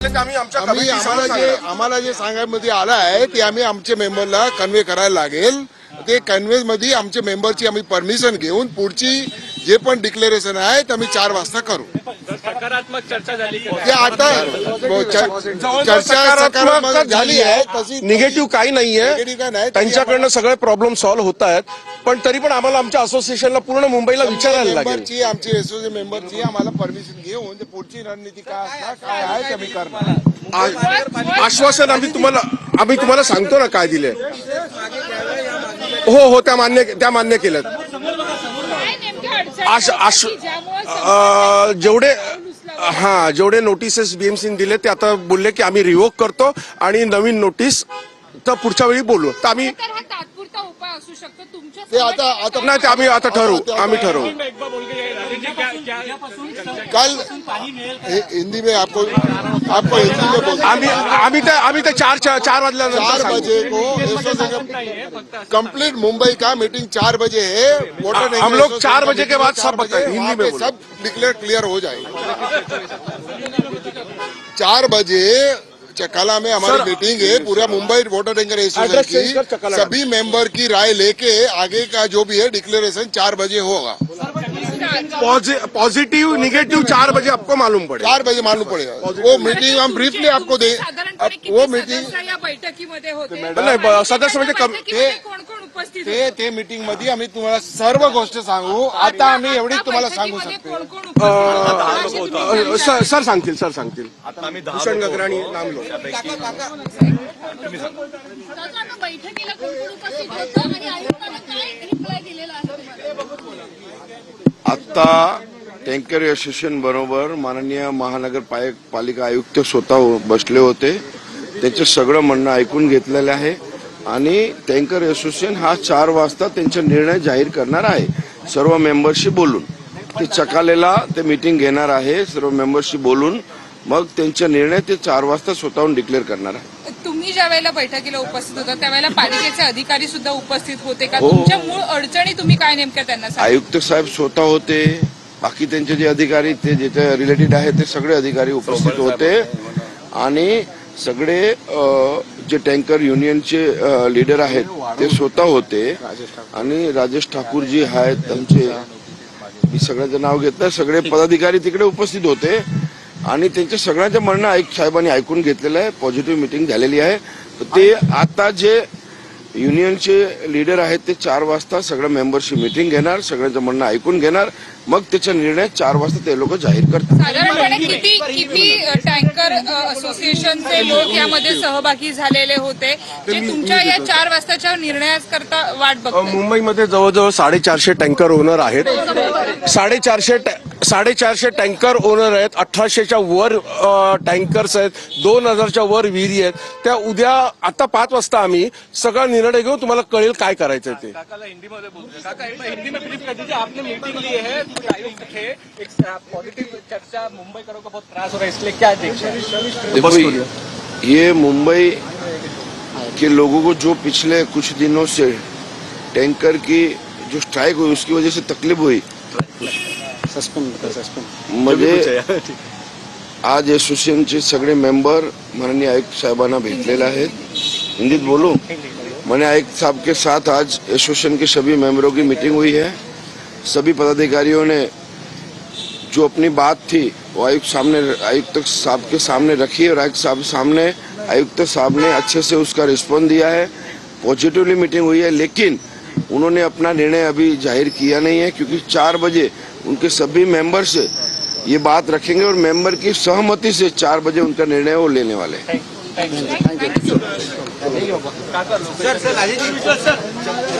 आम्हाला जे सांगायमध्ये आलं आहे ते आम्ही आमच्या मेंबरला कन्वे करायला लागेल। ते कन्वे मध्ये आमच्या मेंबरची आम्ही परमिशन घेऊन पुढची जे पण डिक्लेरेशन आहे ते आम्ही 4 वाजता करू। सकारात्मक चर्चा झाली की आता चर्चा सकारात्मक झाली आहे, तशी निगेटिव्ह काही नाहीये। त्यांच्याकडनं सगळे प्रॉब्लेम सॉल्व्ह होत आहेत, पण तरी पण आम्हाला आमच्या असोसिएशनला पूर्ण मुंबईला विचारायला लागेल। आमची असोसिएशन मेंबरची आम्हाला परमिशन घेऊन पुढची रणनीती काय असणार काय आहे ते आम्ही करणार। आश्वासन आम्ही तुम्हाला सांगतो ना काय दिले। हो त्या मान्य केलं। जेवढे नोटिसेस बीएमसीने दिले ते आता बोलले की आम्ही रिवोक करतो आणि नवीन नोटीस तर पुढच्या वेळी बोलू। तर आम्ही ते आता नाही, ते आम्ही आता ठरवू। कल हिंदी में आपको हिंदी में बोल आम्ही ते 4 वाजल्यानंतर 4 बजे को कंप्लीट मुंबई का मीटिंग 4 बजे है। वोटर हम लोग 4 बजे के बाद सब हिंदी में सब डिक्लेयर क्लियर हो जाएगा। 4 बजे चकाला में हमारी मीटिंग है। पूरा मुंबई वोटर टैंकर एसोसिएशन की सभी मेंबर की राय लेके आगे का जो भी है डिक्लेरेशन 4 बजे होगा। पॉजिटिव निगेटिव 4 बजे आपको मालूम पड़ेगा। 4 बजे मालूम पड़ेगा। वो मीटिंग हम ब्रीफली आपको दे। वो मीटिंग बैठकीमध्ये होते नाही, सदस्य म्हणजे ते मीटिंग मध्ये आम्ही तुम्हाला सर्व गोष्ट सांगू। आता आम्ही एवढीच तुम्हाला सांगू शकतो। सर सांगतील। भूषण गगराणी नाम लो। बैठकीला कोण उपस्थित होतं आणि आयुक्तांना काय रिप्लाय दिलेला आहे? आता टँकर असोसिएशन बरोबर माननीय महानगरपालिका आयुक्त स्वतः बसले होते। त्याचे सगळं म्हणणं ऐकून घेतलेलं आहे आणि टँकर असोसिएशन हा 4 वाजता त्यांचा निर्णय जाहीर करणार आहे। सर्व मेंबरशी बोलून ते चकालेला ते मीटिंग घेणार आहे। सर्व मेंबरशी बोलून मग त्यांचा निर्णय ते 4 वाजता स्वतःहून डिक्लेअर करणार आहे। तुम्ही ज्या वेळेला बैठकीला उपस्थित होता त्यावेळेला पालिकेचे अधिकारी सुद्धा उपस्थित होते का? तुमच्या मूळ अडचणी तुम्ही काय नेमक्या त्यांना सांगितलं? आयुक्त साहेब स्वतः होते, बाकी त्यांचे जे अधिकारी ते ज्याच्या रिलेटेड आहे ते सगळे अधिकारी उपस्थित होते आणि सगळे जे टँकर युनियनचे लीडर आहेत ते स्वतः होते आणि राजेश ठाकूर जी आहेत त्यांचे मी सगळ्यांचं नाव घेतलं, सगळे पदाधिकारी तिकडे उपस्थित होते आणि त्यांच्या सगळ्यांचं म्हणणं साहेबांनी ऐकून घेतलेलं आहे। पॉझिटिव्ह मीटिंग झालेली आहे। तर ते आता जे युनियनचे लीडर आहेत ते 4 वाजता सगळ्या मेंबरशी मीटिंग घेणार, सगळ्यांचं म्हणणं ऐकून घेणार, मग त्याचा निर्णय 4 वाजता ते लोक जाहीर करतात। साधारणपणे किती टँकर असोसिएशनचे लोक यामध्ये सहभागी झालेले होते जे तुमच्या या 4 वाजताच्या निर्णयाकरता वाट बघतात? मुंबईमध्ये जवळजवळ 450 टँकर ओनर आहेत। 450 टँकर ओनर आहेत। 1800च्या वर टँकर्स आहेत। 2000च्या वर विहिरी आहेत। त्या उद्या आता 5 वाजता आम्ही सगळा निर्णय घेऊ। तुम्हाला कळेल काय करायचं ते। काकाला हिंदी में बोलते। काका एक बार हिंदी में ब्रीफ कर दीजिए। आपने मीटिंग ली है, आयुक्त थे, एक पॉजिटिव चर्चा मुंबई करो का बहुत त्रास हो रहा है, इसलिए क्या देखते हैं? देखो ये मुंबई के लोगों को जो पिछले कुछ दिनों से टैंकर की जो स्ट्राइक हुई उसकी वजह से तकलीफ हुई, मुझे आज एसोसिएशनचे सगळे मेंबर माननीय आयुक्त साहबाना भेटलेले आहेत। हिंदीत बोलूं? मैंने आयुक्त साहब के साथ आज एसोसिएशन के सभी मेंबरों की मीटिंग हुई है। सभी पदाधिकारियों ने जो अपनी बात थी वो आयुक्त साहब के सामने रखी और आयुक्त साहब ने अच्छे से उसका रिस्पॉन्स दिया है। पॉजिटिवली मीटिंग हुई है, लेकिन उन्होंने अपना निर्णय अभी जाहिर किया नहीं है क्योंकि 4 बजे उनके सभी मेंबर से ये बात रखेंगे और मेंबर की सहमति से 4 बजे उनका निर्णय वो लेने वाले हैं।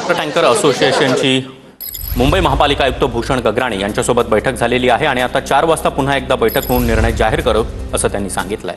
टँकर असोसिएशनची मुंबई महापालिका आयुक्त भूषण गगराणी यांच्यासोबत बैठक झालेली आहे आणि आता 4 वाजता पुन्हा एकदा बैठक होऊन निर्णय जाहीर करू असं त्यांनी सांगितलंय।